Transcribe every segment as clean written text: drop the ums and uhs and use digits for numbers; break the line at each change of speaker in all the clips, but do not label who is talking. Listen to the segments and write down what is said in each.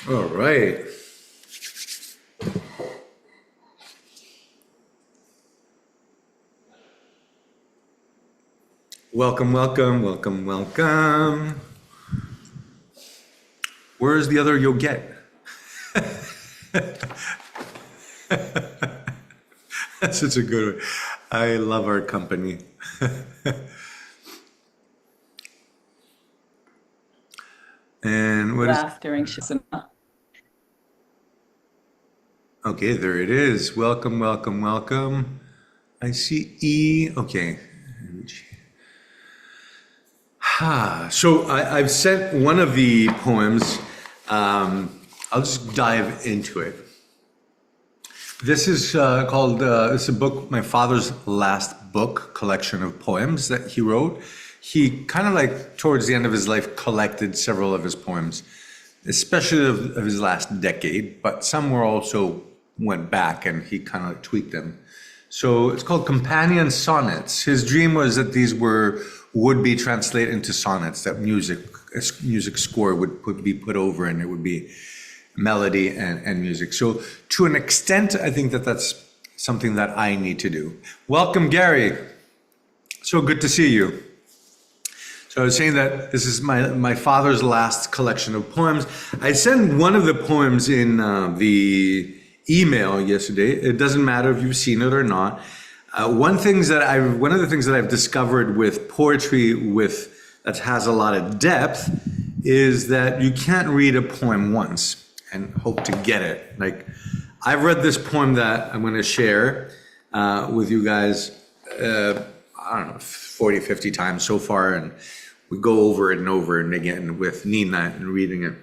All right. Welcome, welcome, welcome, welcome. Where's the other you'll get? That's such a good one. I love our company. And what is...
Laugh during Shizuna.
Okay, there it is. Welcome, welcome, welcome. I see E. Okay. So I've sent one of the poems. I'll just dive into it. This is called, it's a book, my father's last book, collection of poems that he wrote. He kind of like towards the end of his life collected several of his poems, especially of his last decade, but some were also went back and he kind of tweaked them. So it's called Companion Sonnets. His dream was that these would be translated into sonnets, that music score would be put over and it would be melody and music. So to an extent, I think that that's something that I need to do. Welcome, Gary. So good to see you. So I was saying that this is my father's last collection of poems. I sent one of the poems in the email yesterday. It doesn't matter if you've seen it or not. One of the things that I've discovered with poetry that has a lot of depth is that you can't read a poem once and hope to get it. Like, I've read this poem that I'm going to share with you guys, I don't know, 40, 50 times so far, and we go over it and over and again with Nina and reading it.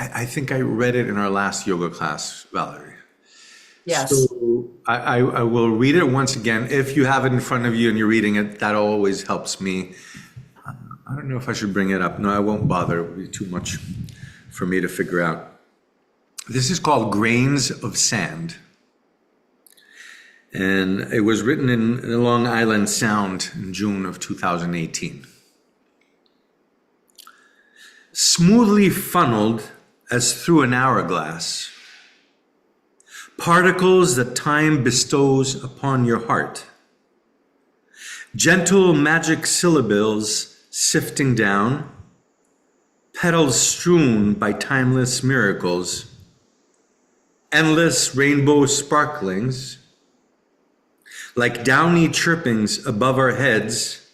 I think I read it in our last yoga class, Valerie.
Yes.
So I will read it once again. If you have it in front of you and you're reading it, that always helps me. I don't know if I should bring it up. No, I won't bother. It would be too much for me to figure out. This is called Grains of Sand. And it was written in Long Island Sound in June of 2018. Smoothly funneled as through an hourglass, particles that time bestows upon your heart, gentle magic syllables sifting down, petals strewn by timeless miracles, endless rainbow sparklings, like downy chirpings above our heads,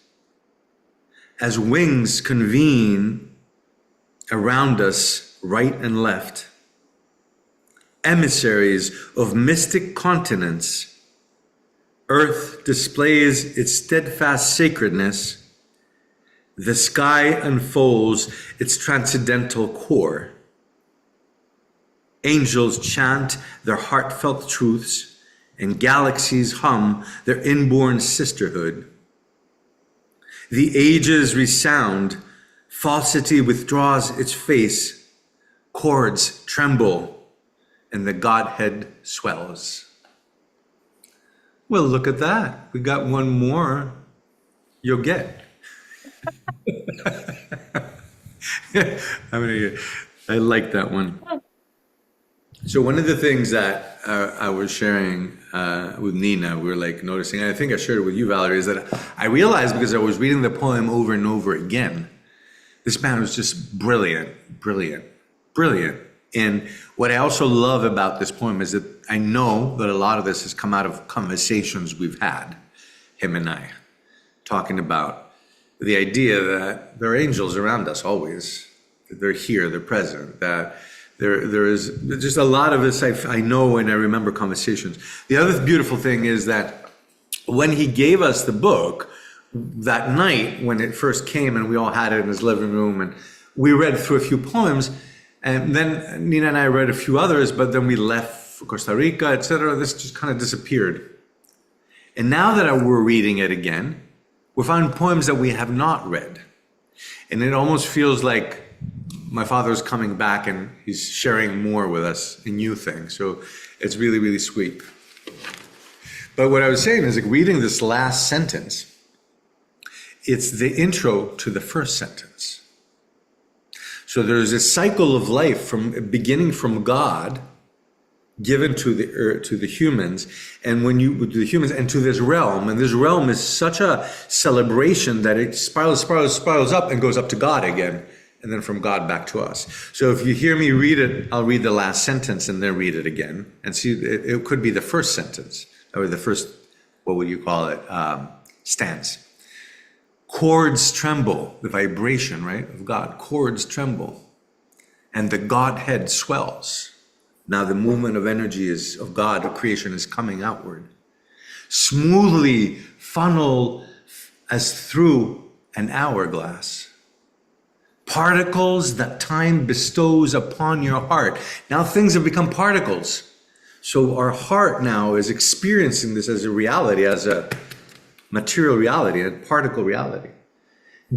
as wings convene around us right and left, emissaries of mystic continents. Earth displays its steadfast sacredness. The sky unfolds its transcendental core. Angels chant their heartfelt truths, and galaxies hum their inborn sisterhood. The ages resound, falsity withdraws its face, chords tremble, and the Godhead swells. Well, look at that. We got one more you'll get. I like that one. So one of the things that I was sharing with Nina, we were like noticing, and I think I shared it with you, Valerie, is that I realized because I was reading the poem over and over again, this man was just brilliant, brilliant, brilliant. And what I also love about this poem is that I know that a lot of this has come out of conversations we've had, him and I, talking about the idea that there are angels around us always, that they're here, they're present, that there is just a lot of this I know and I remember conversations. The other beautiful thing is that when he gave us the book that night, when it first came and we all had it in his living room and we read through a few poems, and then Nina and I read a few others, but then we left for Costa Rica, etc. This just kind of disappeared. And now that we're reading it again, we found poems that we have not read. And it almost feels like my father's coming back and he's sharing more with us a new thing. So it's really, really sweet. But what I was saying is, like, reading this last sentence, it's the intro to the first sentence. So there's a cycle of life from beginning from God, given to the earth, to the humans, and when you to the humans and to this realm, and this realm is such a celebration that it spirals up and goes up to God again, and then from God back to us. So if you hear me read it, I'll read the last sentence and then read it again, and see it could be the first sentence or the first, what would you call it, stanza. Chords tremble, the vibration, right, of God. Chords tremble, and the Godhead swells. Now the movement of energy is of God, of creation, is coming outward. Smoothly funnel as through an hourglass. Particles that time bestows upon your heart. Now things have become particles. So our heart now is experiencing this as a reality, as a material reality, a particle reality.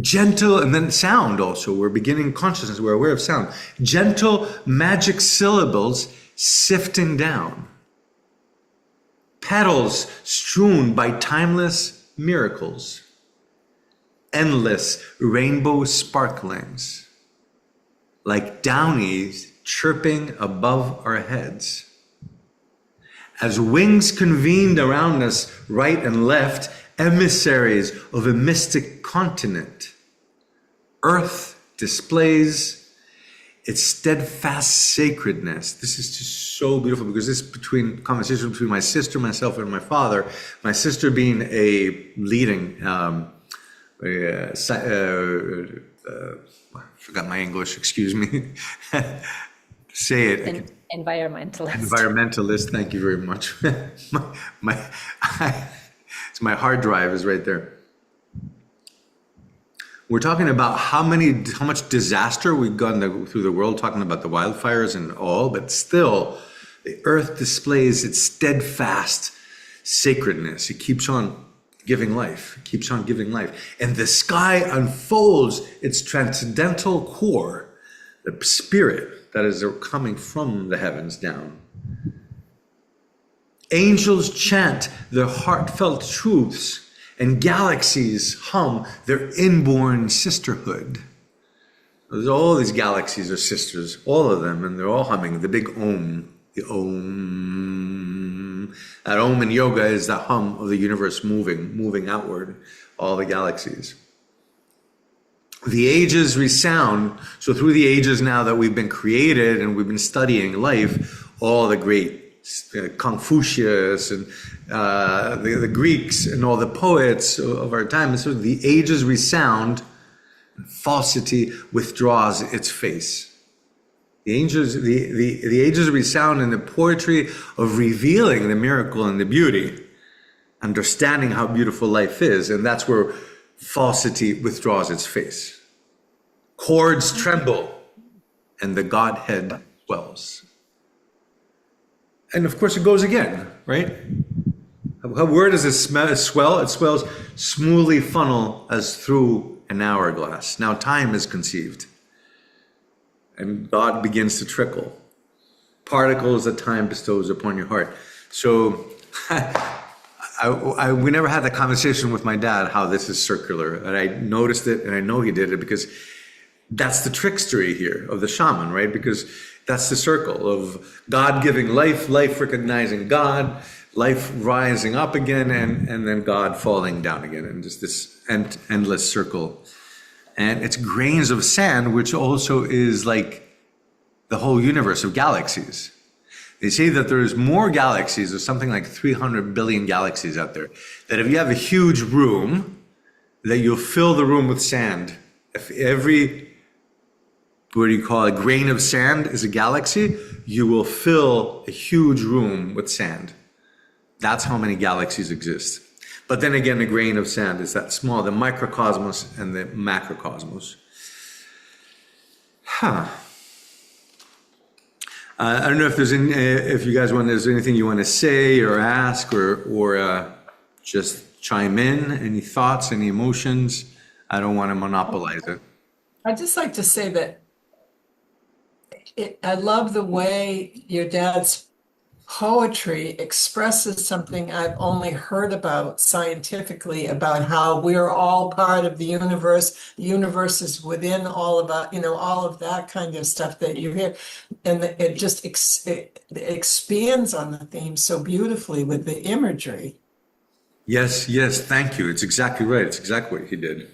Gentle, and then sound also. We're beginning consciousness, we're aware of sound. Gentle magic syllables sifting down. Petals strewn by timeless miracles. Endless rainbow sparklings. Like downies chirping above our heads. As wings convened around us, right and left, emissaries of a mystic continent. Earth displays its steadfast sacredness. This is just so beautiful because this is conversation between my sister, myself, and my father. My sister being a leading, I forgot my English, excuse me. Say it.
Environmentalist.
Environmentalist, thank you very much. My hard drive is right there. We're talking about how much disaster we've gone through the world, talking about the wildfires and all, but still, the earth displays its steadfast sacredness. It keeps on giving life. It keeps on giving life. And the sky unfolds its transcendental core, the spirit that is coming from the heavens down. Angels chant their heartfelt truths, and galaxies hum their inborn sisterhood. There's all these galaxies are sisters, all of them, and they're all humming the big Om, the Om. That Om in yoga is the hum of the universe moving outward, all the galaxies. The ages resound, so through the ages now that we've been created and we've been studying life, all the great Confucius and the Greeks and all the poets of our time, and so the ages resound, and falsity withdraws its face. The ages resound in the poetry of revealing the miracle and the beauty, understanding how beautiful life is, and that's where falsity withdraws its face. Chords tremble, and the Godhead swells. And of course it goes again, right? Where does it swell? It swells smoothly funnel as through an hourglass. Now time is conceived. And God begins to trickle. Particles that time bestows upon your heart. So we never had that conversation with my dad, how this is circular. And I noticed it, and I know he did it, because that's the trickstery here of the shaman, right? Because that's the circle of God giving life, life recognizing God, life rising up again, and then God falling down again, and just this endless circle. And it's grains of sand, which also is like the whole universe of galaxies. They say that there's more galaxies, there's something like 300 billion galaxies out there, that if you have a huge room, that you'll fill the room with sand. If every, what do you call it, grain of sand is a galaxy, you will fill a huge room with sand. That's how many galaxies exist. But then again, the grain of sand is that small, the microcosmos and the macrocosmos. I don't know if there's any, if you guys want, is there anything you want to say or ask or just chime in? Any thoughts, any emotions? I don't want to monopolize it.
I'd just like to say that I love the way your dad
poetry expresses something I've only heard about scientifically about how we're all part of the universe. The universe is within all about, all of that kind of stuff that you hear. And it just it expands on the theme so beautifully with the imagery.
Yes, yes, thank you. It's exactly right. It's exactly what he did.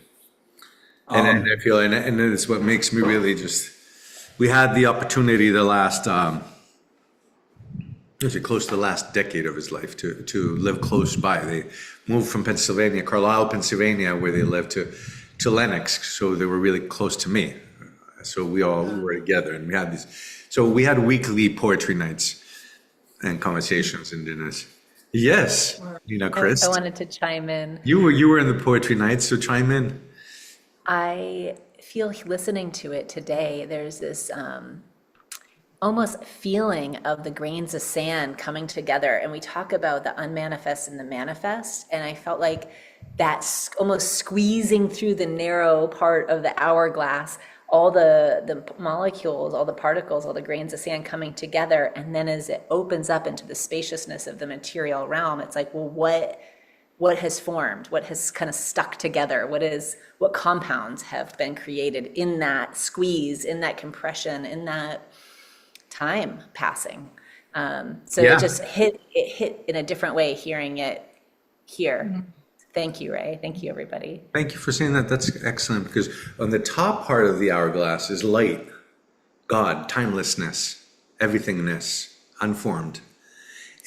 And
Um,
I feel, and it's what makes me really just, we had the opportunity the last, actually close to the last decade of his life to live close by. They moved from Pennsylvania, Carlisle, Pennsylvania, where they lived to Lenox. So they were really close to me. So we all were together and we had these, so we had weekly poetry nights and conversations and dinners. Yes,
I
Crist.
wanted to chime in.
You were in the poetry nights, so chime in.
I feel listening to it today, there's this almost feeling of the grains of sand coming together. And we talk about the unmanifest and the manifest. And I felt like that's almost squeezing through the narrow part of the hourglass, all the molecules, all the particles, all the grains of sand coming together. And then as it opens up into the spaciousness of the material realm, it's like, well, what has formed, what has kind of stuck together, what compounds have been created in that squeeze, in that compression, in that time passing. So
Yeah.
it hit in a different way hearing it here. Thank you, Ray. Thank you, everybody.
Thank you for saying that. That's excellent because on the top part of the hourglass is light, God, timelessness, everythingness, unformed.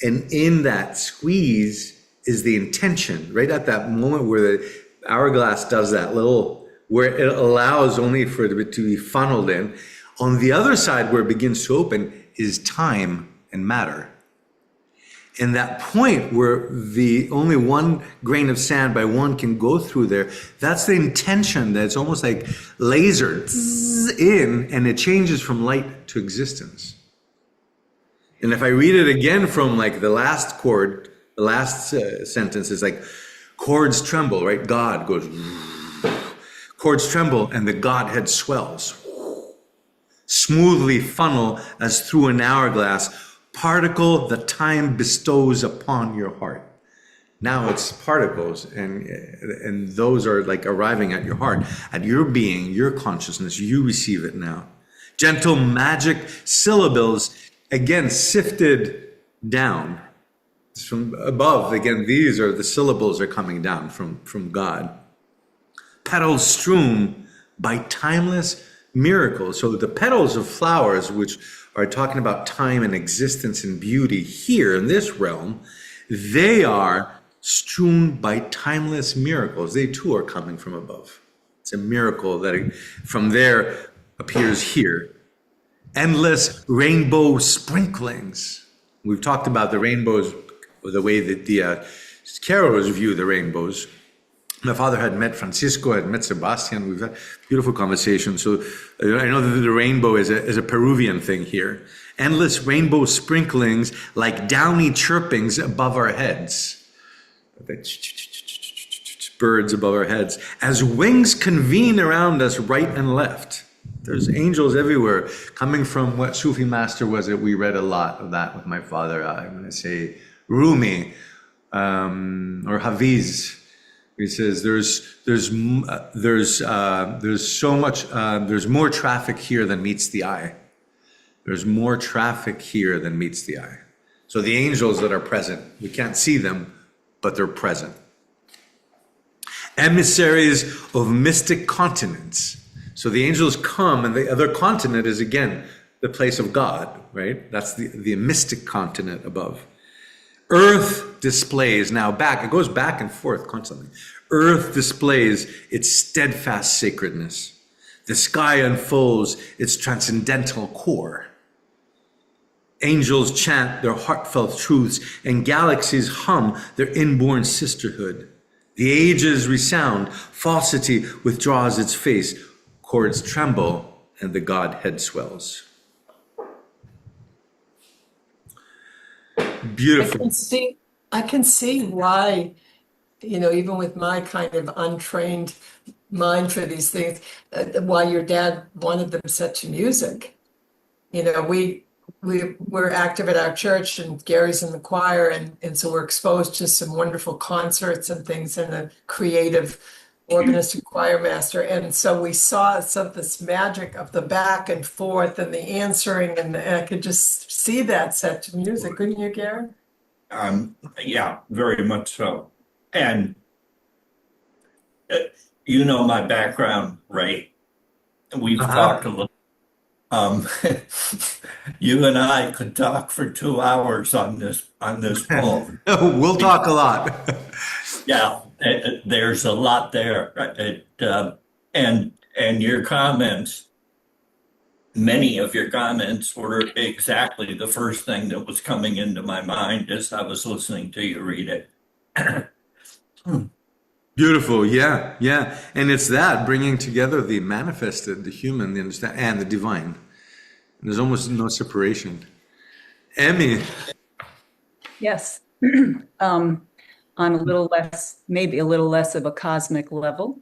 And in that squeeze is the intention, right at that moment where the hourglass does that little, where it allows only for it to be funneled in. On the other side, where it begins to open, is time and matter. And that point where the only one grain of sand by one can go through there, that's the intention that's almost like laser in, and it changes from light to existence. And if I read it again from like the last chord, the last sentence is like chords tremble, right? God goes, chords tremble and the Godhead swells. Smoothly funnel as through an hourglass, particle that time bestows upon your heart. Now it's particles, and those are like arriving at your heart, at your being, your consciousness. You receive it now. Gentle magic syllables, again sifted down from above. Again, these are the syllables are coming down from God. Petals strewn by timeless miracles. So the petals of flowers, which are talking about time and existence and beauty here in this realm, they are strewn by timeless miracles. They too are coming from above. It's a miracle that from there appears here. Endless rainbow sprinklings. We've talked about the rainbows, the way that the carolers view the rainbows. My father had met Francisco, had met Sebastian. We've had beautiful conversations. So I know that the rainbow is a Peruvian thing here. Endless rainbow sprinklings like downy chirpings above our heads. Birds above our heads. As wings convene around us right and left. There's angels everywhere coming from what Sufi master was it? We read a lot of that with my father. I'm going to say Rumi or Hafiz. He says there's so much there's more traffic here than meets the eye. There's more traffic here than meets the eye. So the angels that are present, we can't see them, but they're present. Emissaries of mystic continents. So the angels come, and the other continent is again the place of God, right? That's the mystic continent above. Earth displays now back, it goes back and forth constantly. Earth displays its steadfast sacredness. The sky unfolds its transcendental core. Angels chant their heartfelt truths, and galaxies hum their inborn sisterhood. The ages resound, falsity withdraws its face, chords tremble, and the Godhead swells.
I
Beautiful.
I can see why, even with my kind of untrained mind for these things, why your dad wanted them set to music. We we're active at our church, and Gary's in the choir, and so we're exposed to some wonderful concerts and things, and a creative organist and choir master. And so we saw this magic of the back and forth and the answering, and I could just see that set to music. Couldn't you, Gary?
Yeah, very much so. And you know my background, Ray. We've talked a little. You and I could talk for 2 hours on this poem.
We'll talk a lot.
Yeah, there's a lot there. And your comments, many of your comments were exactly the first thing that was coming into my mind as I was listening to you read it.
Beautiful, yeah, yeah. And it's that bringing together the manifested, the human, the understand, and the divine. There's almost no separation. Emmy.
Yes. On a little less, maybe a little less of a cosmic level.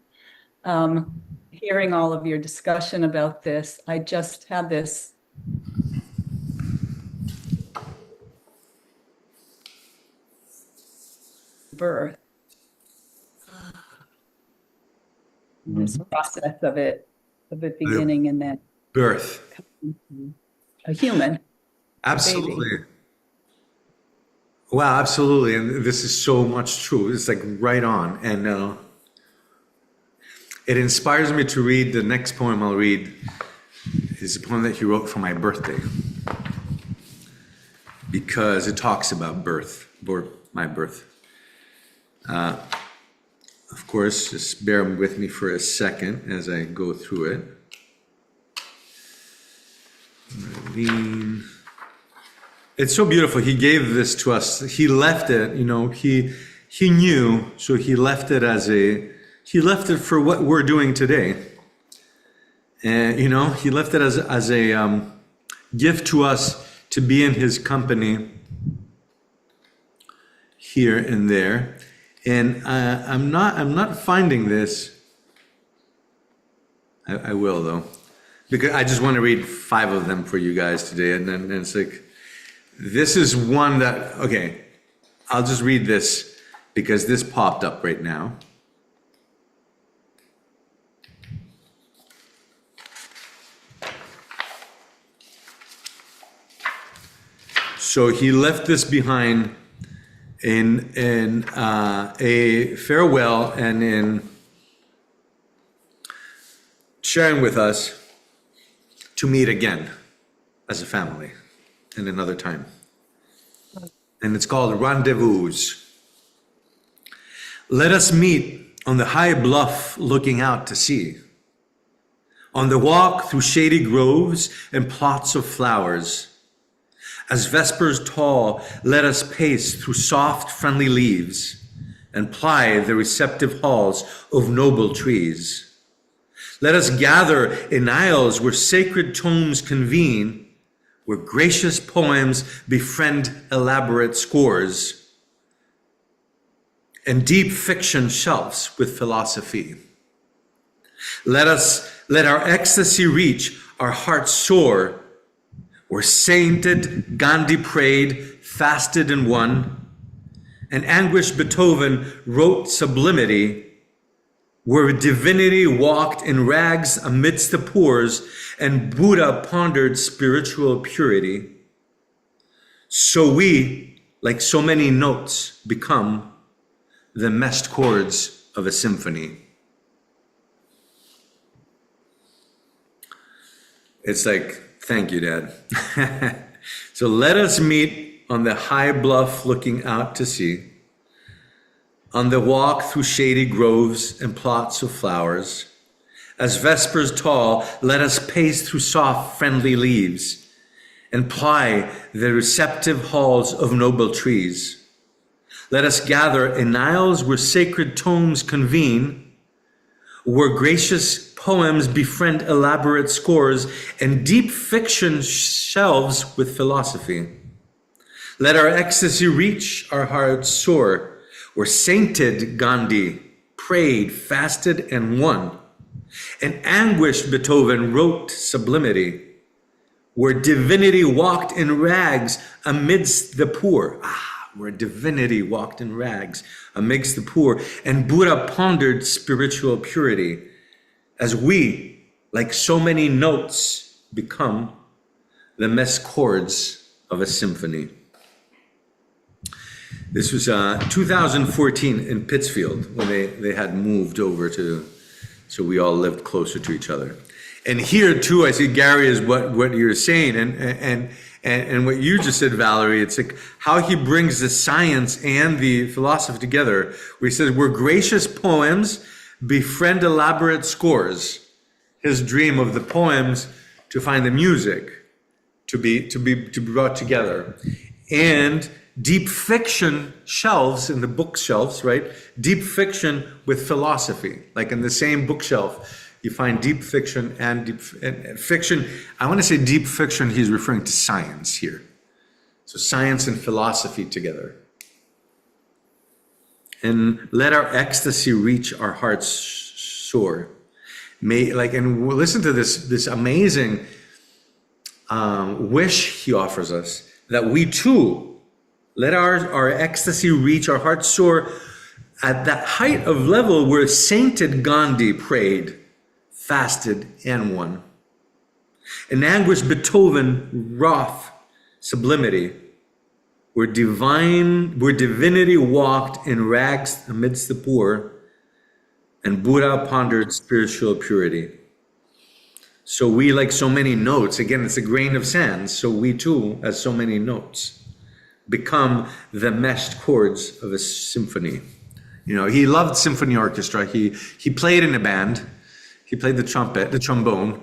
Hearing all of your discussion about this, I just had this birth. This process of it beginning and then
Birth.
a human.
Absolutely. Wow, absolutely. And this is so much true. It's like right on. And it inspires me to read the next poem I'll read. Is a poem that he wrote for my birthday. Because it talks about birth, or my birth. Of course, just bear with me for a second as I go through it. It's so beautiful. He gave this to us. He left it, he knew, so he left it he left it for what we're doing today. And, he left it as a gift to us to be in his company here and there. And I'm not finding this. I will though, because I just want to read 5 of them for you guys today. And then it's like, this is one that, okay, I'll just read this because this popped up right now. So he left this behind in a farewell and in sharing with us to meet again as a family in another time. And it's called Rendezvous. Let us meet on the high bluff looking out to sea, on the walk through shady groves and plots of flowers. As vespers tall, let us pace through soft, friendly leaves and ply the receptive halls of noble trees. Let us gather in aisles where sacred tomes convene, where gracious poems befriend elaborate scores, and deep fiction shelves with philosophy. Let our ecstasy reach our hearts soar, where sainted Gandhi prayed, fasted and won, and anguished Beethoven wrote sublimity, where divinity walked in rags amidst the pores, and Buddha pondered spiritual purity. So we, like so many notes, become the meshed chords of a symphony. It's like, thank you, Dad. So let us meet on the high bluff looking out to sea, on the walk through shady groves and plots of flowers. As vespers tall, let us pace through soft, friendly leaves and ply the receptive halls of noble trees. Let us gather in aisles where sacred tomes convene, where gracious poems befriend elaborate scores, and deep fiction shelves with philosophy. Let our ecstasy reach our hearts soar, where sainted Gandhi prayed, fasted, and won, and anguished Beethoven wrote sublimity, where divinity walked in rags amidst the poor. Where divinity walked in rags amidst the poor, and Buddha pondered spiritual purity, as we, like so many notes, become the mesh chords of a symphony. This was 2014 in Pittsfield when they had moved over to, so we all lived closer to each other. And here too, I see Gary is what you're saying, and what you just said, Valerie. It's like how he brings the science and the philosophy together. Where he says, "Where gracious poems befriend elaborate scores." His dream of the poems to find the music, to be brought together, and deep fiction shelves in the bookshelves, right? Deep fiction with philosophy, like in the same bookshelf. You find deep fiction and fiction. I want to say deep fiction, he's referring to science here. So science and philosophy together. And let our ecstasy reach our heart's shore. And listen to this amazing wish he offers us, that we too, let our ecstasy reach our heart's shore at that height of level where sainted Gandhi prayed, fasted, and won. In anguish, Beethoven wrought sublimity, where divinity walked in rags amidst the poor, and Buddha pondered spiritual purity. So we, like so many notes, again, it's a grain of sand, so we too, as so many notes, become the meshed chords of a symphony. You know, he loved symphony orchestra. He played in a band. He played the trumpet, the trombone,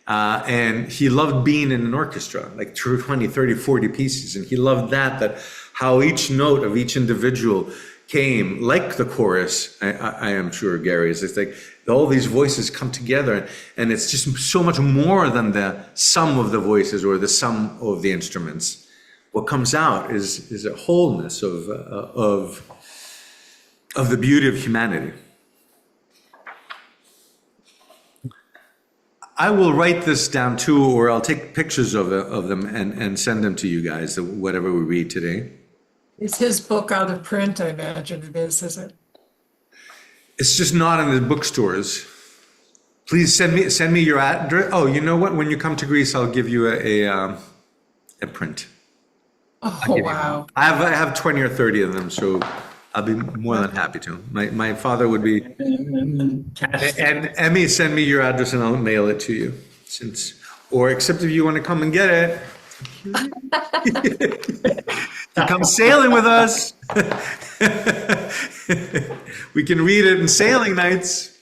and he loved being in an orchestra, like 20, 30, 40 pieces. And he loved that how each note of each individual came, like the chorus, I am sure, Gary, it's like all these voices come together, and it's just so much more than the sum of the voices or the sum of the instruments. What comes out is a wholeness of the beauty of humanity. I will write this down too, or I'll take pictures of them and send them to you guys, whatever we read today.
Is his book out of print? I imagine it is it?
It's just not in the bookstores. Please send me your address. Oh, you know what? When you come to Greece, I'll give you a print.
Oh, wow.
I have 20 or 30 of them, so I'll be more than happy to. My father would be. And Emmy, send me your address and I'll mail it to you. Except if you want to come and get it. You come sailing with us. We can read it in sailing nights.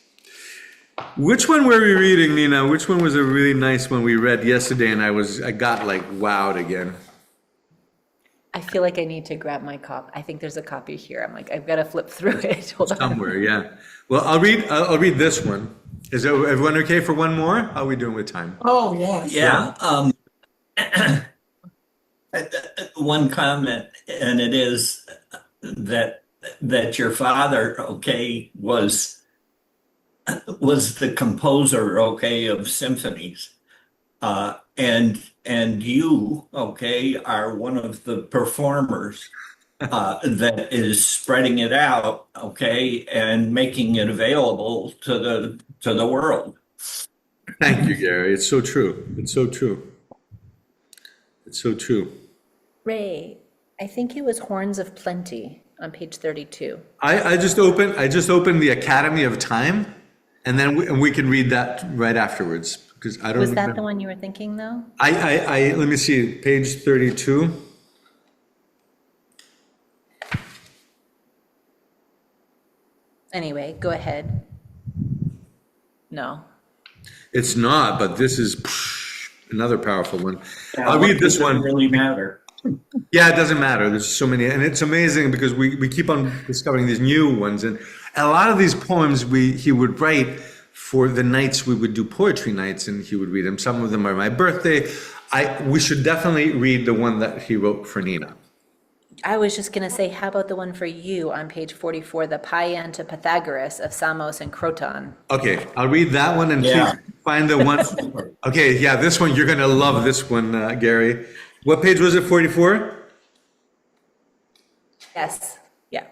Which one were we reading, Nina? Which one was a really nice one we read yesterday and I got like wowed again?
I feel like I need to grab my copy. I think there's a copy here. I'm like, I've got to flip through it. Hold on.
Somewhere, yeah. Well, I'll read this one. Is everyone okay for one more? How are we doing with time?
Oh, yes.
Yeah. One comment, and it is that your father, okay, was the composer, okay, of symphonies, and you, okay, are one of the performers that is spreading it out, okay, and making it available to the world.
Thank you, Gary. It's so true. It's so true. It's so true.
Ray, I think it was Horns of Plenty on page 32.
I just opened the Academy of Time, and then we can read that right afterwards because I don't.
Was that the one you were thinking, though?
I let me see, page 32.
Anyway, go ahead. No.
It's not, but this is another powerful one. I'll read this one.
Doesn't really matter.
Yeah, it doesn't matter. There's so many, and it's amazing because we keep on discovering these new ones, and a lot of these poems he would write for the nights we would do poetry nights, and he would read them. Some of them are my birthday. We should definitely read the one that he wrote for Nina.
I was just going to say, how about the one for you on page 44, the Paean to Pythagoras of Samos and Croton?
Okay, I'll read that one, and
Yeah.
please Find the one. Okay, yeah, this one, you're going to love this one, Gary. What page was it, 44?
Yes. Yeah.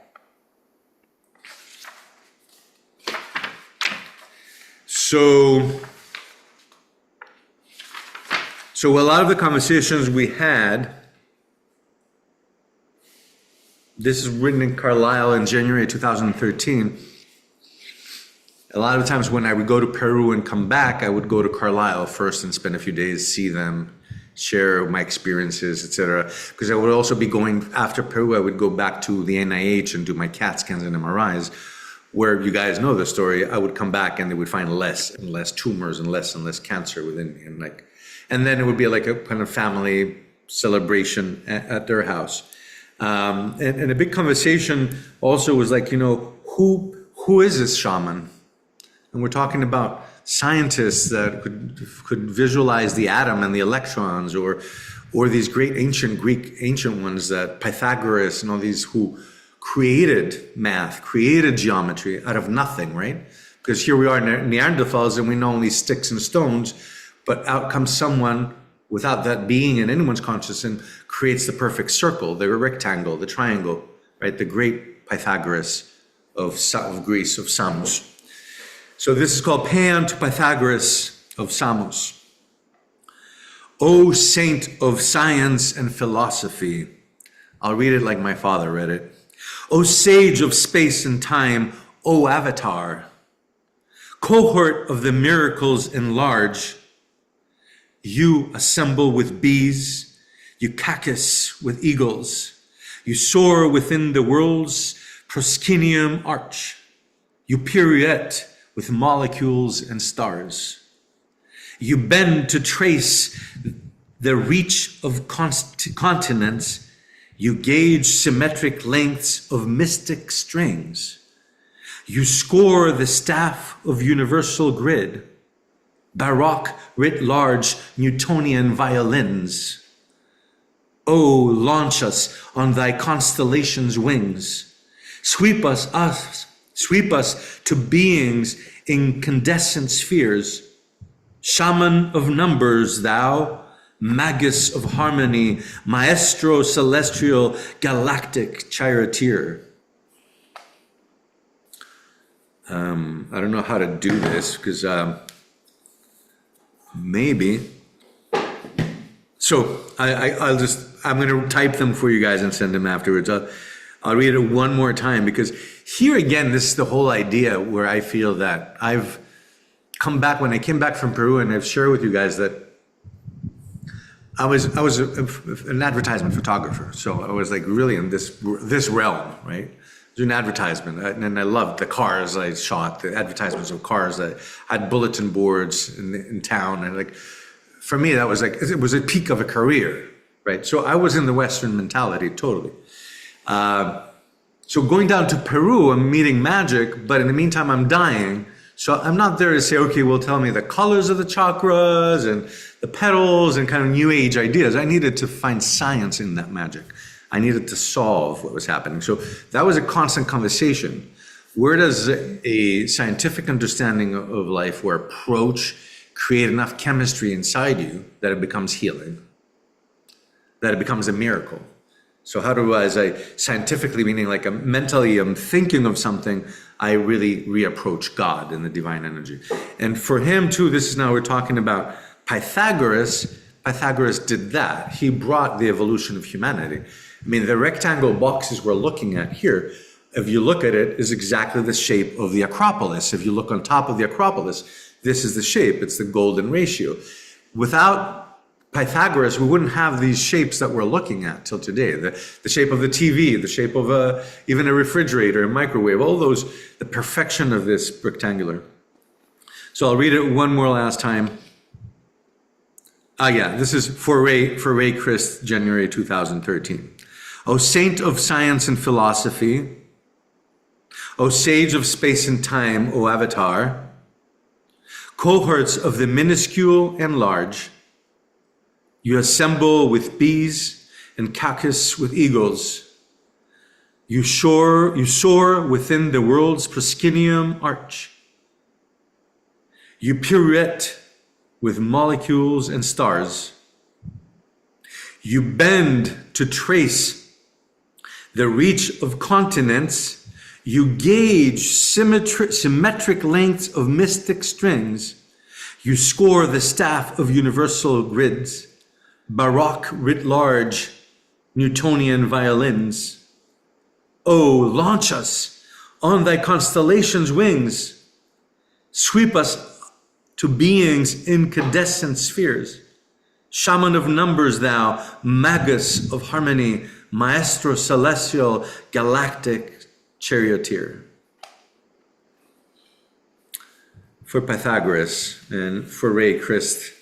So a lot of the conversations we had, this is written in Carlisle in January 2013. A lot of times when I would go to Peru and come back, I would go to Carlisle first and spend a few days, see them, share my experiences, etc. Because I would also be going, after Peru, I would go back to the NIH and do my CAT scans and MRIs, where you guys know the story. I would come back and they would find less and less tumors and less cancer within me. And then it would be like a kind of family celebration at their house. And a big conversation also was like, who is this shaman? And we're talking about scientists that could visualize the atom and the electrons, or these great ancient ones, that Pythagoras and all these, who created math, created geometry out of nothing, right? Because here we are, Neanderthals, and we know only sticks and stones, but out comes someone without that being in anyone's consciousness and creates the perfect circle, the rectangle, the triangle, right? The great Pythagoras of Greece, of Samos. So this is called Paean to Pythagoras of Samos. O saint of science and philosophy. I'll read it like my father read it. O sage of space and time, O avatar. Cohort of the miracles enlarge. You assemble with bees, you cacus with eagles. You soar within the world's proscenium arch. You pirouette with molecules and stars. You bend to trace the reach of continents. You gauge symmetric lengths of mystic strings. You score the staff of universal grid. Baroque writ large Newtonian violins. Oh, launch us on thy constellation's wings. Sweep us to beings incandescent spheres. Shaman of numbers, thou, magus of harmony, maestro celestial, galactic charioteer. I don't know how to do this, because maybe. So I'm going to type them for you guys and send them afterwards. I'll read it one more time, because here again, this is the whole idea where I feel that I've come back, when I came back from Peru, and I've shared with you guys that I was an advertisement photographer. So I was like really in this realm, right? Doing advertisement. And I loved the cars I shot, the advertisements of cars. I had bulletin boards in town. And like, for me, that was like, it was a peak of a career, right? So I was in the Western mentality, totally. So going down to Peru, I'm meeting magic, but in the meantime, I'm dying. So I'm not there to say, okay, well, tell me the colors of the chakras and the petals and kind of new age ideas. I needed to find science in that magic. I needed to solve what was happening. So that was a constant conversation. Where does a scientific understanding of life or approach create enough chemistry inside you that it becomes healing, that it becomes a miracle? So how do I, as I scientifically, meaning like mentally I'm thinking of something, I really reapproach God and the divine energy. And for him too, this is now we're talking about Pythagoras. Pythagoras did that. He brought the evolution of humanity. I mean, the rectangle boxes we're looking at here, if you look at it, is exactly the shape of the Acropolis. If you look on top of the Acropolis, this is the shape. It's the golden ratio. Without Pythagoras, we wouldn't have these shapes that we're looking at till today. The shape of the TV, the shape of even a refrigerator, a microwave, all those, the perfection of this rectangular. So I'll read it one more last time. This is for L.Crist, January 2013. O saint of science and philosophy, O sage of space and time, O avatar, cohorts of the minuscule and large, you assemble with bees and cacus with eagles. You soar within the world's proscenium arch. You pirouette with molecules and stars. You bend to trace the reach of continents. You gauge symmetric lengths of mystic strings. You score the staff of universal grids, Baroque writ large, Newtonian violins. Oh, launch us on thy constellation's wings. Sweep us to being's incandescent spheres. Shaman of numbers thou, magus of harmony, maestro celestial, galactic charioteer. For Pythagoras and for L.Crist,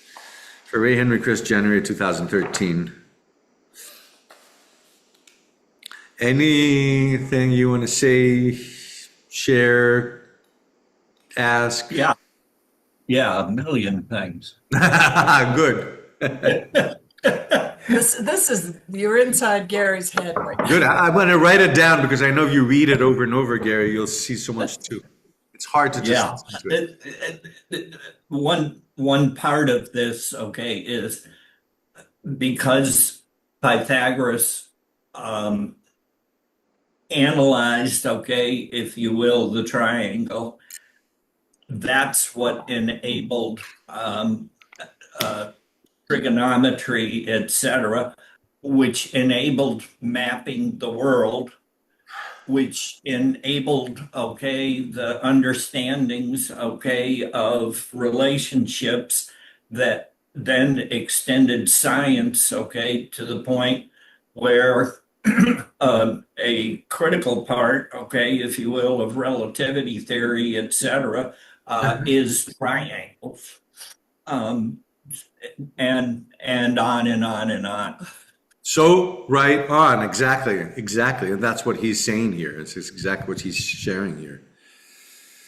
for Ray Henry Crist, January 2013. Anything you want to say, share, ask?
Yeah. Yeah, a million things.
Good.
This is, you're inside Gary's head right now.
Good. I'm going to write it down because I know if you read it over and over, Gary, you'll see so much too. It's hard to just listen to it.
One part of this, okay, is because Pythagoras analyzed, okay, if you will, the triangle. That's what enabled trigonometry, etc., which enabled mapping the world, which enabled, okay, the understandings, okay, of relationships that then extended science, okay, to the point where a critical part, okay, if you will, of relativity theory, etc., is triangles, and on and on and on.
So right on, exactly. And that's what he's saying here. It's exactly what he's sharing here.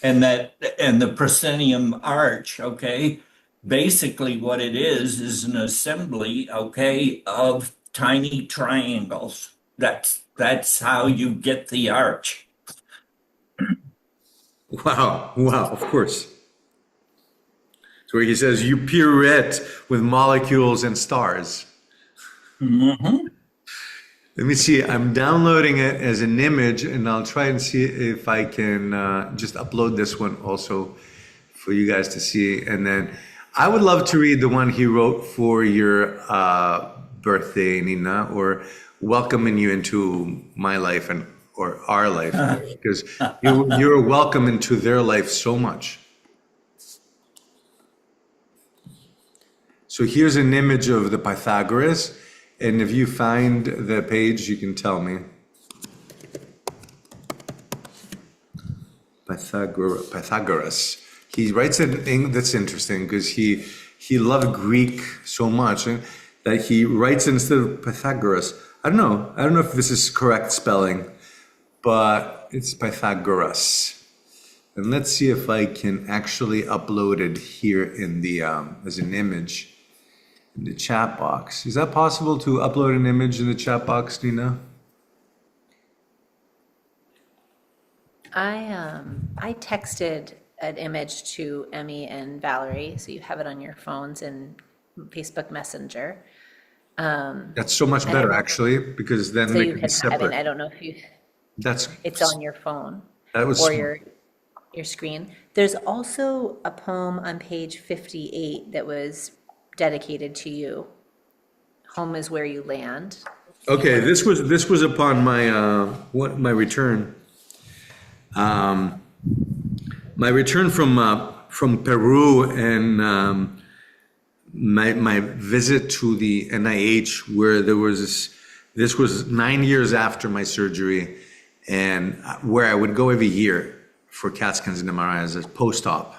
And the proscenium arch, okay, basically what it is an assembly, okay, of tiny triangles. That's how you get the arch.
Wow, of course. So he says, you pirouette with molecules and stars.
Mm-hmm.
Let me see, I'm downloading it as an image and I'll try and see if I can just upload this one also for you guys to see. And then I would love to read the one he wrote for your birthday, Nina, or welcoming you into my life or our life, because you're welcome into their life so much. So here's an image of the Pythagoras, and if you find the page, you can tell me. Pythagoras. He writes it that's interesting because he loved Greek so much that he writes instead of Pythagoras. I don't know if this is correct spelling, but it's Pythagoras. And let's see if I can actually upload it here in the as an image in the chat box. Is that possible to upload an image in the chat box, Nina?
I texted an image to Emmy and Valerie, so you have it on your phones in Facebook Messenger.
That's so much better, actually, because then
So
we
you
can
can,
separate.
I don't know if you,
That's
it's on your phone
that was
or your screen. There's also a poem on page 58 that was dedicated to you. Home is where you land.
okay. This was upon my return. My return from Peru and my visit to the NIH, where there was this was 9 years after my surgery, and where I would go every year for CAT scans and MRI as a post-op.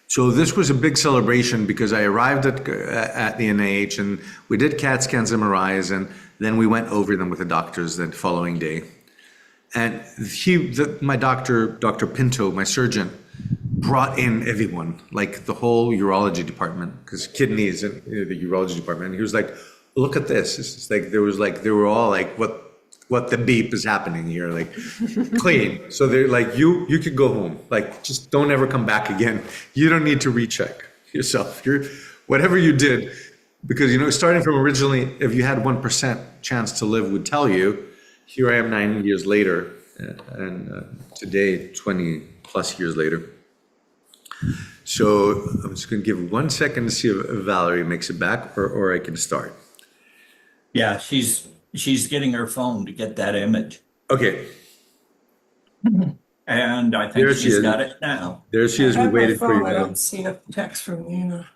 So this was a big celebration because I arrived at the NIH and we did CAT scans, MRIs, and then we went over them with the doctors the following day. And my doctor, Dr. Pinto, my surgeon, brought in everyone, like the whole urology department, because kidneys in the urology department. And he was like, "Look at this." It's like they were all like, "What the beep is happening here?" Like, clean. So they're like, "You could go home. Like, just don't ever come back again. You don't need to recheck." yourself. You're whatever you did, because starting from originally, if you had 1% chance to live, would tell you. Here I am 9 years later, and today 20 plus years later. So I'm just going to give 1 second to see if Valerie makes it back, or I can start.
Yeah, she's getting her phone to get that image.
Okay,
And I
there
think
she
she's
is.
got it now.
There she is.
I
We
have my
waited for you,
phone. I
Valerie.
don't see a text from Nina.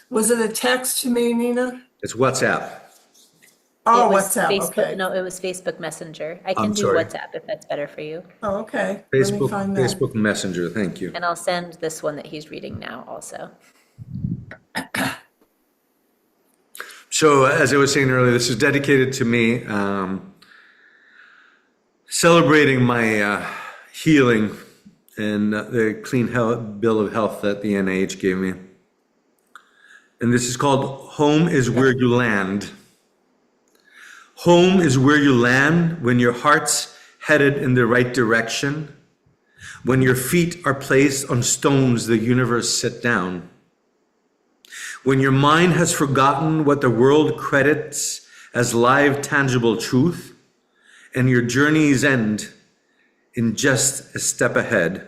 Was it a text to me, Nina?
It's WhatsApp.
Oh,
It was
WhatsApp,
Facebook,
okay.
no, it was Facebook Messenger. I can
I'm
do
sorry.
WhatsApp if that's better for you.
Oh, okay. Let me
Facebook,
find that.
Facebook Messenger. Thank you.
And I'll send this one that he's reading now also.
So, as I was saying earlier, this is dedicated to me, celebrating my healing and the clean bill of health that the NIH gave me. And this is called Home is Where You Land. Home is where you land when your heart's headed in the right direction, when your feet are placed on stones the universe set down, when your mind has forgotten what the world credits as live, tangible truth, and your journeys end in just a step ahead.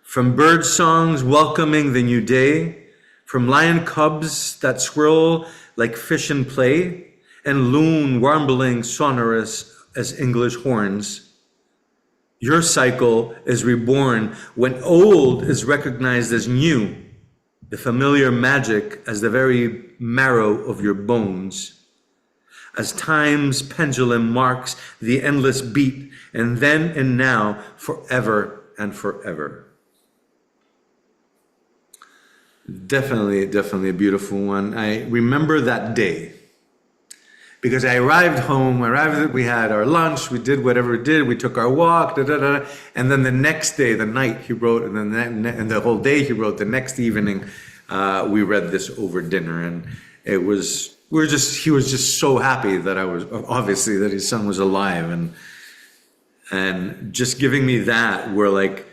From bird songs welcoming the new day, from lion cubs that swirl like fish in play, and loon warbling sonorous as English horns. Your cycle is reborn when old is recognized as new, the familiar magic as the very marrow of your bones. As time's pendulum marks the endless beat, and then and now, forever and forever. Definitely a beautiful one. I remember that day. Because I arrived home, we had our lunch, we did whatever we did, we took our walk, and then the next day, the night he wrote, and then and the whole day he wrote. The next evening, we read this over dinner, and he was just so happy that obviously that his son was alive, and just giving me that, where like,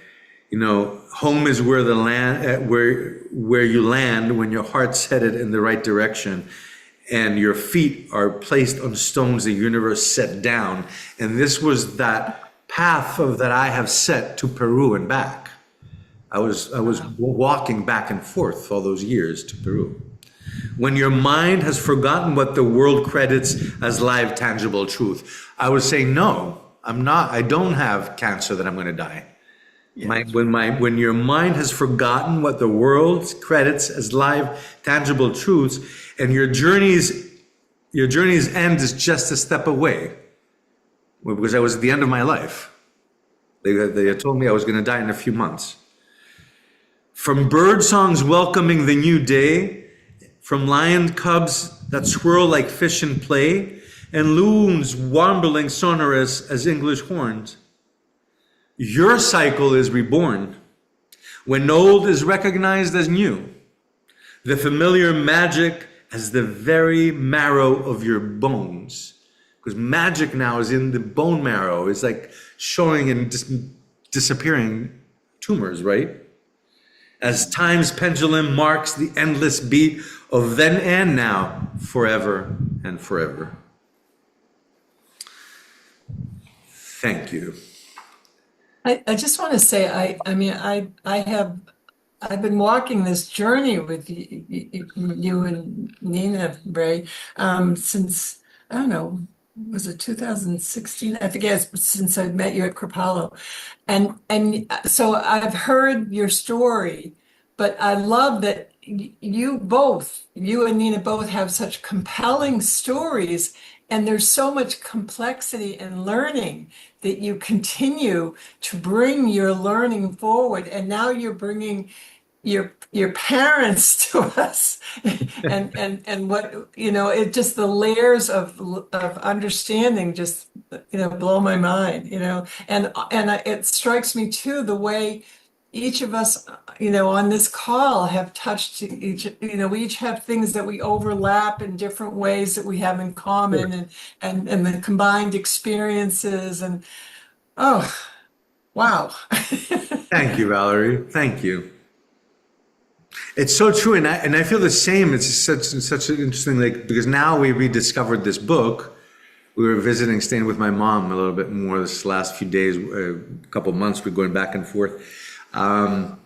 home is where the land, where you land when your heart's headed in the right direction. And your feet are placed on stones the universe set down. And this was that path that I have set to Peru and back. I was walking back and forth all those years to Peru. When your mind has forgotten what the world credits as live, tangible truth. I was saying, no, I'm not. I don't have cancer that I'm going to die. Yes. When your mind has forgotten what the world credits as live, tangible truths, and your journey's end is just a step away, because I was at the end of my life. They had told me I was going to die in a few months. From bird songs welcoming the new day, from lion cubs that swirl like fish in play, and loons warbling sonorous as English horns. Your cycle is reborn when old is recognized as new, the familiar magic as the very marrow of your bones. Because magic now is in the bone marrow. It's like showing and disappearing tumors, right? As time's pendulum marks the endless beat of then and now, forever and forever. Thank you.
I just want to say, I've been walking this journey with you and Nina, Ray, since, I don't know, was it 2016? I forget, since I met you at Kripalu. And so I've heard your story, but I love that you and Nina both have such compelling stories, and there's so much complexity and learning that you continue to bring your learning forward. And now you're bringing your parents to us, and what, it just, the layers of understanding just, blow my mind, it strikes me too, the way each of us, on this call have touched each, we each have things that we overlap in different ways that we have in common, and the combined experiences, and oh, wow.
Thank you, Valerie. Thank you. It's so true, and I feel the same. It's such an interesting, like, because now we rediscovered this book. We were visiting, staying with my mom a little bit more this last few days, a couple months. We're going back and forth, and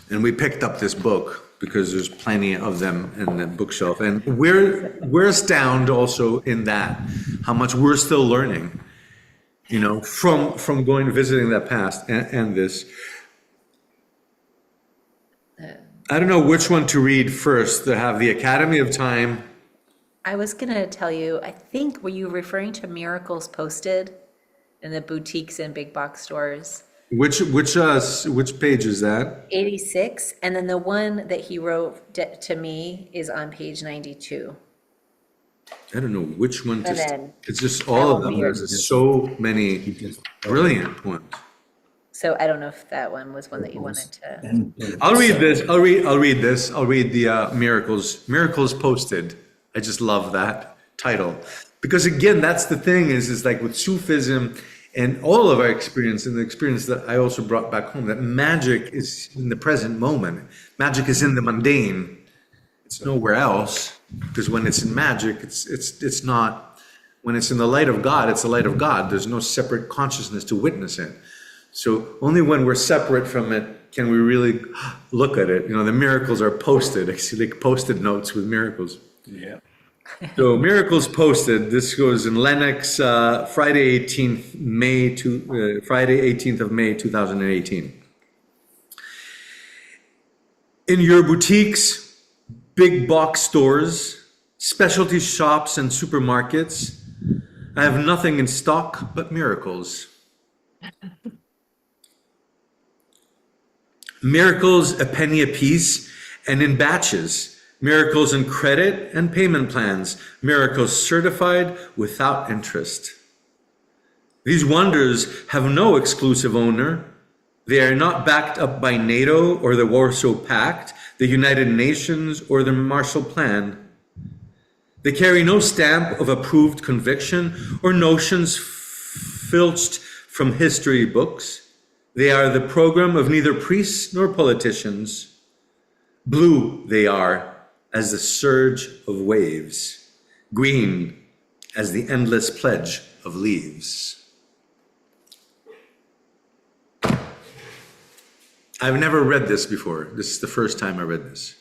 we picked up this book because there's plenty of them in the bookshelf, and we're astounded also in that how much we're still learning, you know, from going visiting that past and this. I don't know which one to read first. To have the Academy of Time.
I was gonna tell you, I think, were you referring to Miracles Posted in the boutiques and big box stores?
Which page is that?
86, and then the one that he wrote to me is on page 92.
I don't know which one to.
And then
It's just all of
will
them.
be-
There's so many brilliant ones.
So I don't know if that one was one that you wanted to.
I'll read this. I'll read this. I'll read the Miracles Posted. I just love that title because again, that's the thing is like with Sufism and all of our experience and the experience that I also brought back home, that magic is in the present moment. Magic is in the mundane. It's nowhere else because when it's in magic, it's not. When it's in the light of God, it's the light of God. There's no separate consciousness to witness it. So only when we're separate from it can we really look at it. You know, the miracles are posted. I see like Post-it notes with miracles.
Yeah.
So Miracles Posted. This goes in Lenox, Friday 18th of May 2018. In your boutiques, big box stores, specialty shops, and supermarkets, I have nothing in stock but miracles. Miracles a penny apiece and in batches. Miracles in credit and payment plans. Miracles certified without interest. These wonders have no exclusive owner. They are not backed up by NATO or the Warsaw Pact, the United Nations or the Marshall Plan. They carry no stamp of approved conviction or notions filched from history books. They are the program of neither priests nor politicians. Blue they are as the surge of waves, green as the endless pledge of leaves. I've never read this before. This is the first time I read this.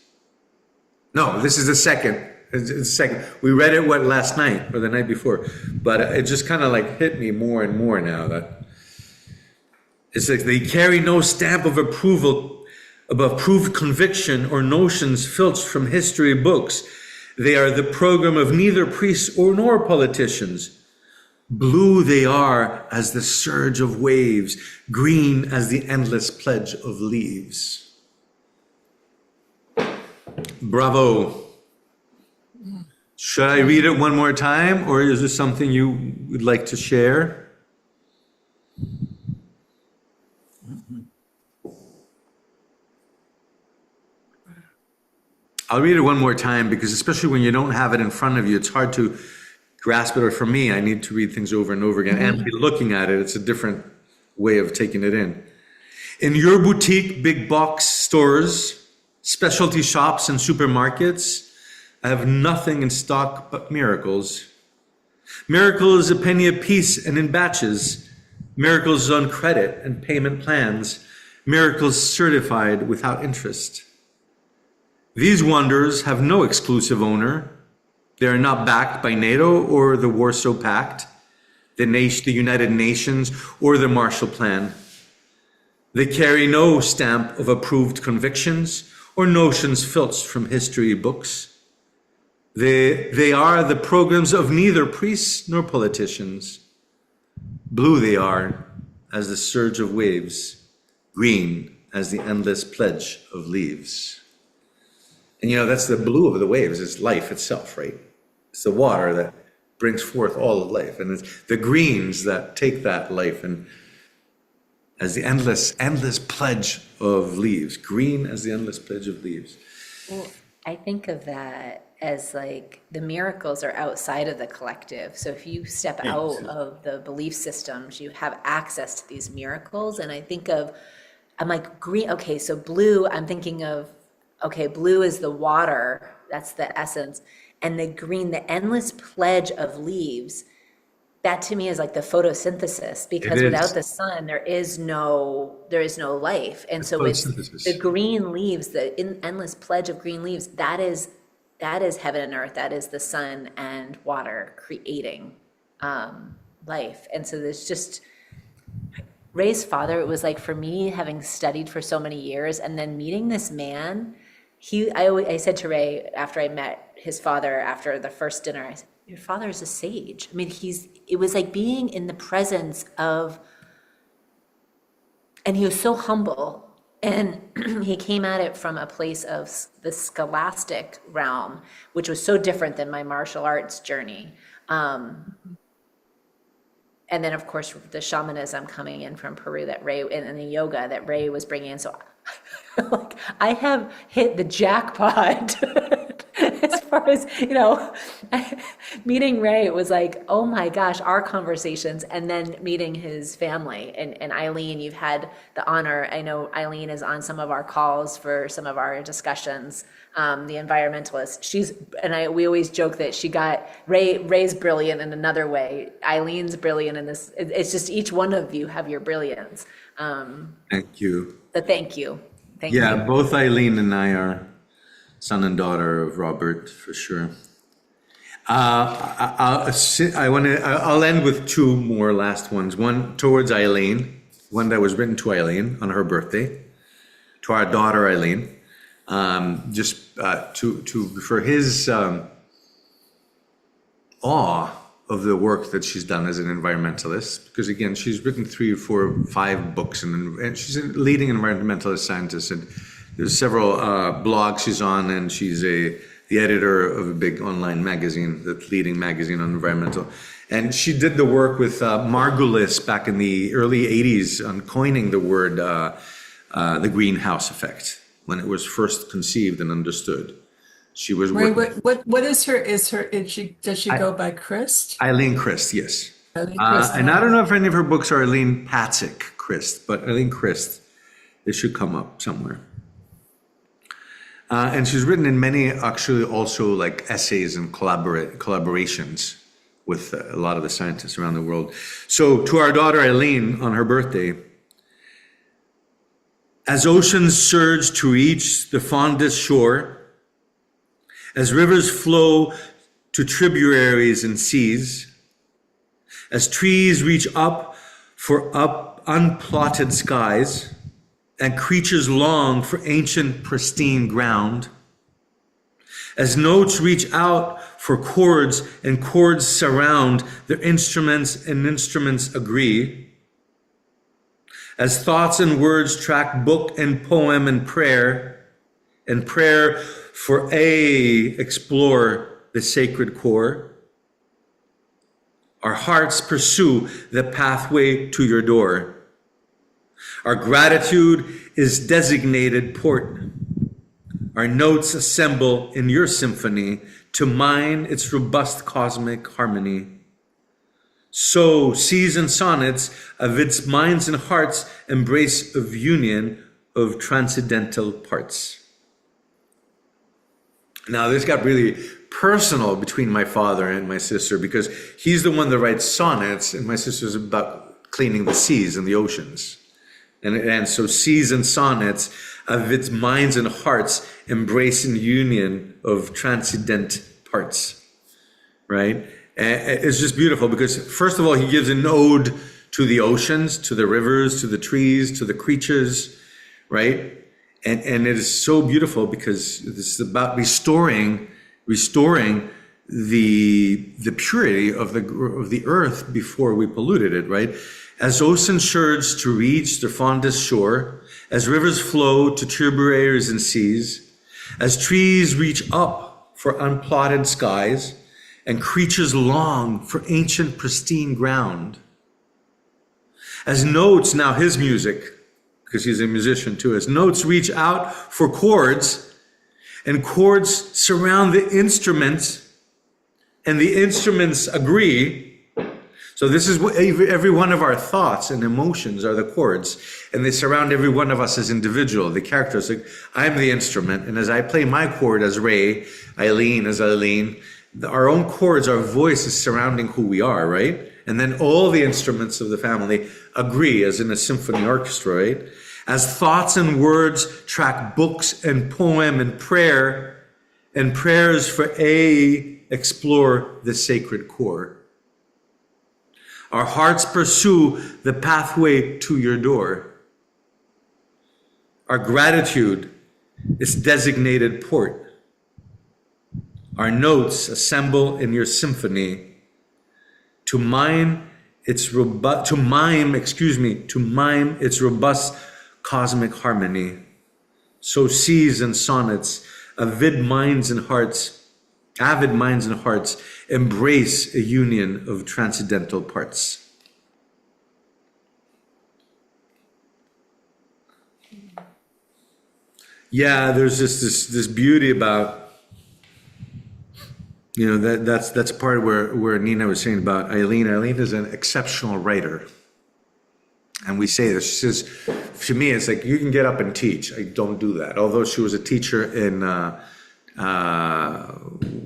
No, this is the second. It's the second. We read it, last night or the night before. But it just kind of like hit me more and more now that it's like they carry no stamp of approval, of approved conviction or notions filched from history books. They are the program of neither priests or nor politicians. Blue they are as the surge of waves, green as the endless pledge of leaves. Bravo. Should I read it one more time, or is this something you would like to share? I'll read it one more time because especially when you don't have it in front of you, it's hard to grasp it. Or for me, I need to read things over and over again and be looking at it. It's a different way of taking it in. In your boutique, big box stores, specialty shops and supermarkets, I have nothing in stock but miracles. Miracles a penny apiece and in batches. Miracles on credit and payment plans. Miracles certified without interest. These wonders have no exclusive owner. They are not backed by NATO or the Warsaw Pact, the United Nations, or the Marshall Plan. They carry no stamp of approved convictions or notions filched from history books. They are the programs of neither priests nor politicians. Blue they are as the surge of waves, green as the endless pledge of leaves. And you know, that's the blue of the waves is life itself, right? It's the water that brings forth all of life. And it's the greens that take that life and as the endless pledge of leaves, green as the endless pledge of leaves.
Well, I think of that as like the miracles are outside of the collective. So if you step out of the belief systems, you have access to these miracles. And I think of I'm like, green, okay, so blue, I'm thinking of, okay, blue is the water, that's the essence. And the green, the endless pledge of leaves, that to me is like the photosynthesis, because
It
without
is.
the sun, there is no life. And
It's
so it's the
photosynthesis.
green leaves, the endless pledge of green leaves, that is heaven and earth, that is the sun and water creating life. And so there's just Ray's father, it was like for me, having studied for so many years and then meeting this man, I said to Ray after I met his father after the first dinner, I said, your father is a sage. I mean, it was like being in the presence of, and he was so humble. And he came at it from a place of the scholastic realm, which was so different than my martial arts journey. And then, of course, the shamanism coming in from Peru that Ray, and the yoga that Ray was bringing in. So like, I have hit the jackpot as far as, meeting Ray, it was like, oh my gosh, our conversations, and then meeting his family. And Eileen, you've had the honor, I know Eileen is on some of our calls for some of our discussions, the environmentalist. We always joke that she got, Ray's brilliant in another way, Eileen's brilliant in this, it's just each one of you have your brilliance.
Thank you.
But thank you. Thank
Yeah,
you.
both Eileen and I are son and daughter of Robert, for sure. I'll end with two more last ones. One towards Eileen, one that was written to Eileen on her birthday, to our daughter Eileen, for his awe of the work that she's done as an environmentalist. Because again, she's written 3 or 4 or 5 books, and she's a leading environmentalist scientist. And there's several blogs she's on, and she's the editor of a big online magazine, the leading magazine on environmental. And she did the work with Margulis back in the early 80s on coining the word the greenhouse effect when it was first conceived and understood. She was
Ray,
working.
what is does she go by Crist?
L.Crist, yes.
L.Crist.
And I don't know if any of her books are Eileen Crist, but L.Crist, it should come up somewhere. And she's written in many, actually, also like essays and collaborations with a lot of the scientists around the world. So to our daughter Eileen on her birthday, as oceans surge to reach the fondest shore, as rivers flow to tributaries and seas, as trees reach up for unplotted skies, and creatures long for ancient pristine ground, as notes reach out for chords and chords surround their instruments and instruments agree, as thoughts and words track book and poem and prayer for explore the sacred core, our hearts pursue the pathway to your door. Our gratitude is designated port. Our notes assemble in your symphony to mine its robust cosmic harmony. So seas and sonnets of its minds and hearts embrace of union of transcendental parts. Now this got really personal between my father and my sister because he's the one that writes sonnets and my sister's about cleaning the seas and the oceans. And so seas and sonnets of its minds and hearts embrace in union of transcendent parts, right? And it's just beautiful because first of all, he gives an ode to the oceans, to the rivers, to the trees, to the creatures, right? And it is so beautiful because this is about restoring the purity of the earth before we polluted it, right? As ocean surge to reach the fondest shore, as rivers flow to tributaries and seas, as trees reach up for unplotted skies, and creatures long for ancient pristine ground. As notes, now his music, because he's a musician too, as notes reach out for chords, and chords surround the instruments, and the instruments agree. So this is what every one of our thoughts and emotions are the chords, and they surround every one of us as individual, the characteristic. I'm the instrument, and as I play my chord as Ray, Eileen as Eileen, our own chords, our voices surrounding who we are, right? And then all the instruments of the family agree, as in a symphony orchestra, right? As thoughts and words track books and poem and prayer, and prayers for explore the sacred core. Our hearts pursue the pathway to your door. Our gratitude is designated port. Our notes assemble in your symphony to mime its robust cosmic harmony. So seas and sonnets, avid minds and hearts embrace a union of transcendental parts. Yeah, there's just this beauty about, that's part of where Nina was saying about Eileen. Eileen is an exceptional writer. And we say this, she says, to me, it's like, you can get up and teach. I don't do that. Although she was a teacher in,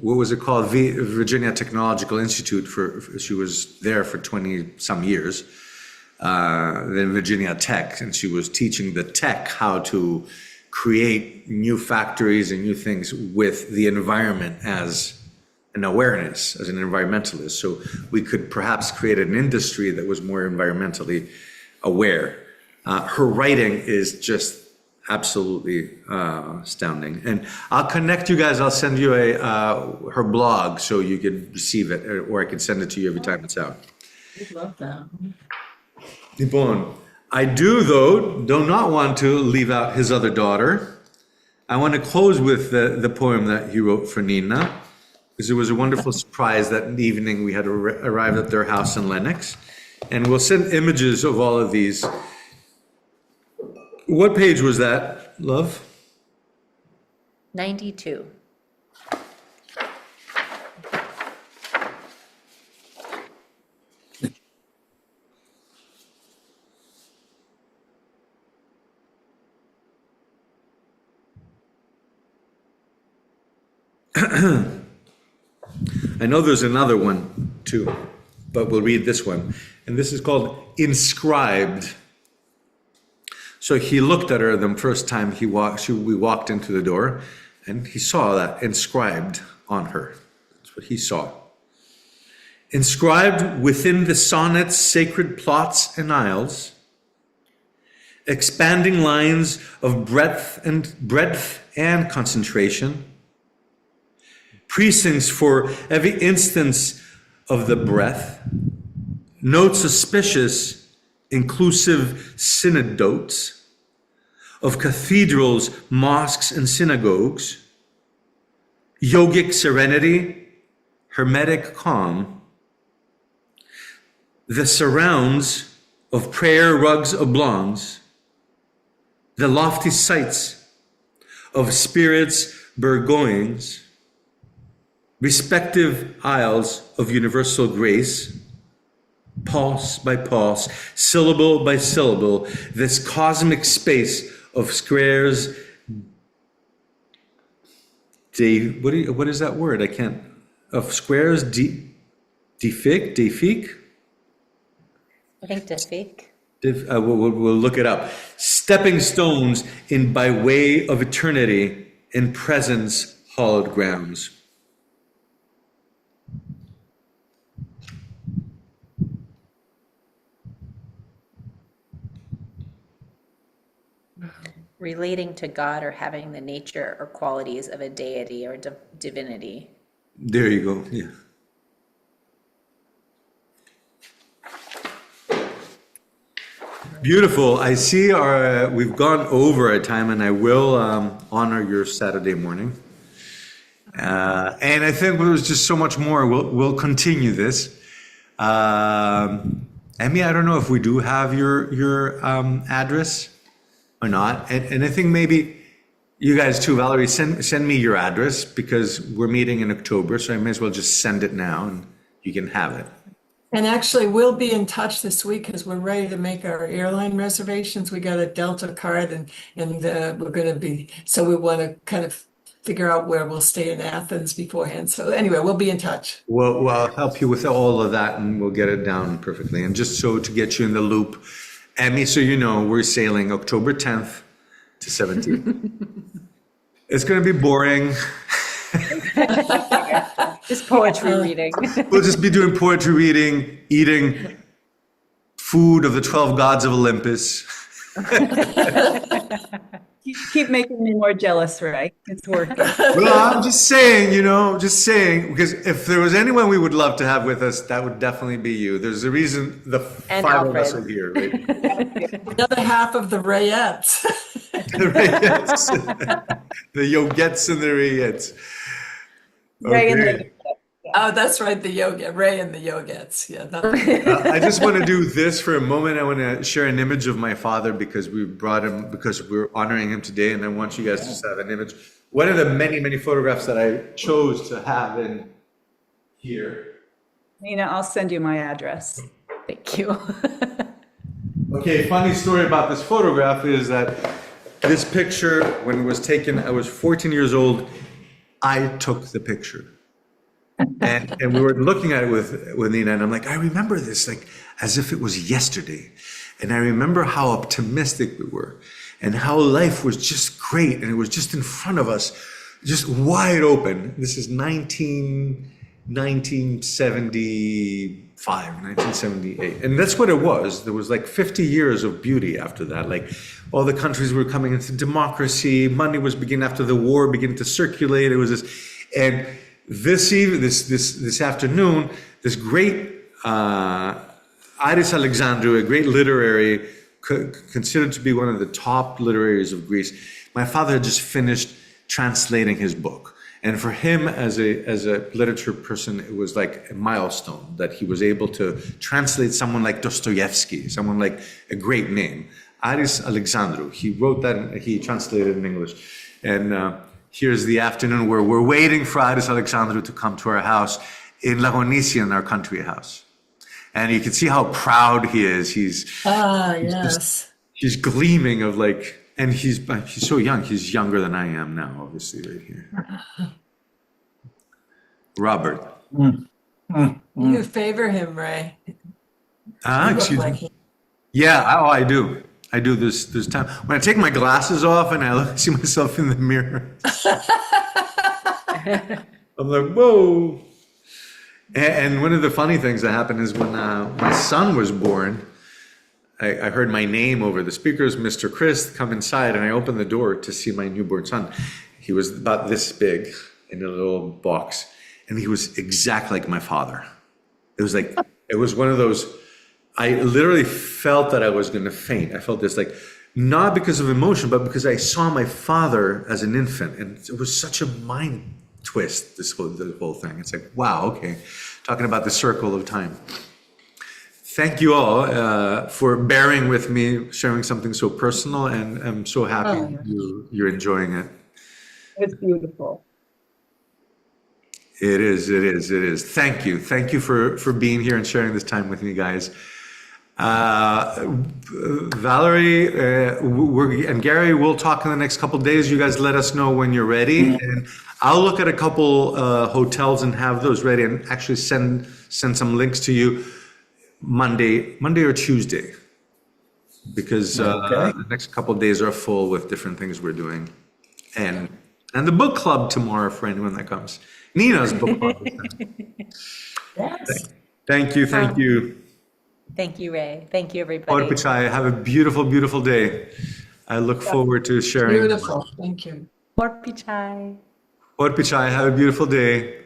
what was it called? Virginia Technological Institute she was there for 20 some years. Then Virginia Tech, and she was teaching the tech how to create new factories and new things with the environment as an awareness, as an environmentalist. So we could perhaps create an industry that was more environmentally aware. Her writing is just absolutely astounding. And I'll connect you guys. I'll send you her blog so you can receive it, or I can send it to you every time it's out.
I love that.
Bon. I do not want to leave out his other daughter. I want to close with the poem that he wrote for Nina, because it was a wonderful surprise that evening. We had arrived at their house in Lenox, and we'll send images of all of these. What page was that, love?
92.
I know there's another one too, but we'll read this one. And this is called Inscribed. So he looked at her the first time we walked into the door, and he saw that inscribed on her. That's what he saw. Inscribed within the sonnet's sacred plots and aisles, expanding lines of breadth and concentration, precincts for every instance of the breath, notes auspicious, inclusive synodotes of cathedrals, mosques, and synagogues, yogic serenity, hermetic calm, the surrounds of prayer rugs oblongs, the lofty sights of spirits burgoyings, respective aisles of universal grace, pulse by pulse, syllable by syllable, this cosmic space of squares. What is that word? I can't. Of squares, defic?
I think Defik.
We'll look it up. Stepping stones in by way of eternity, in presence hallowed grounds.
Relating to God or having the nature or qualities of a deity or divinity.
There you go. Yeah. Beautiful. I see we've gone over our time, and I will honor your Saturday morning. And I think there was just so much more. We'll continue this. Emmy, I don't know if we do have your address or not. And I think maybe you guys too, Valerie, send me your address, because we're meeting in October, so I may as well just send it now and you can have it.
And actually, we'll be in touch this week because we're ready to make our airline reservations. We got a Delta card and we're going to be, so we want to kind of figure out where we'll stay in Athens beforehand. So anyway, we'll be in touch.
Well, I'll help you with all of that and we'll get it down perfectly. And just so to get you in the loop, Emmy, so you know, we're sailing October 10th to 17th. It's going to be boring.
Just poetry reading.
We'll just be doing poetry reading, eating food of the 12 gods of Olympus.
You keep making me more jealous, Ray. It's working.
Well, I'm just saying, just saying, because if there was anyone we would love to have with us, that would definitely be you. There's a reason the
And
five of us
Alfred.
are here, right?
The other half of the Rayettes.
The Rayettes. The Yogettes and the Rayettes.
Ray and
Okay.
the
Oh, that's right, the yoga, Ray and the Yogettes. Yeah,
I just want to do this for a moment. I want to share an image of my father because we brought him, because we're honoring him today. And I want you guys to just have an image. One of the many, many photographs that I chose to have in here.
Nina, I'll send you my address.
Thank you.
Okay, funny story about this photograph is that this picture, when it was taken, I was 14 years old. I took the picture. And we were looking at it with Nina, and I'm like, I remember this like as if it was yesterday. And I remember how optimistic we were and how life was just great. And it was just in front of us, just wide open. This is 1975, 1978. And that's what it was. There was like 50 years of beauty after that. Like all the countries were coming into democracy. Money was beginning after the war, beginning to circulate. It was this, and this afternoon, this great Aris Alexandrou, a great literary, considered to be one of the top literaries of Greece. My father had just finished translating his book, and for him, as a literature person, it was like a milestone that he was able to translate someone like Dostoevsky, someone like a great name, Aris Alexandrou. He wrote that, and he translated it in English, and. Here's the afternoon where we're waiting for Aris Alexandrou to come to our house in Lagonisia, in our country house. And you can see how proud he is. He's he's gleaming of like, and he's so young. He's younger than I am now, obviously, right here. Robert.
You favor him, Ray.
Excuse
Like
me. Yeah, I do. I do this time. When I take my glasses off and I see myself in the mirror, I'm like, whoa. And one of the funny things that happened is when my son was born, I heard my name over the speakers, Mr. Crist, come inside, and I opened the door to see my newborn son. He was about this big in a little box, and he was exactly like my father. It was one of those, I literally felt that I was going to faint. I felt this like, not because of emotion, but because I saw my father as an infant. And it was such a mind twist, the whole thing. It's like, wow, okay. Talking about the circle of time. Thank you all for bearing with me, sharing something so personal. And I'm so happy you're enjoying it.
It's beautiful.
It is. Thank you. Thank you for being here and sharing this time with me, guys. Valerie and Gary, we'll talk in the next couple of days. You guys let us know when you're ready, and I'll look at a couple hotels and have those ready, and actually send some links to you Monday or Tuesday, because the next couple of days are full with different things we're doing, and the book club tomorrow for anyone that comes. Nina's book club.
Yes.
Thank you.
Thank you, Ray. Thank you, everybody.
Orpichai, have a beautiful, beautiful day. I look forward to sharing.
Beautiful. Thank you.
Morpichai.
Orpichai, have a beautiful day.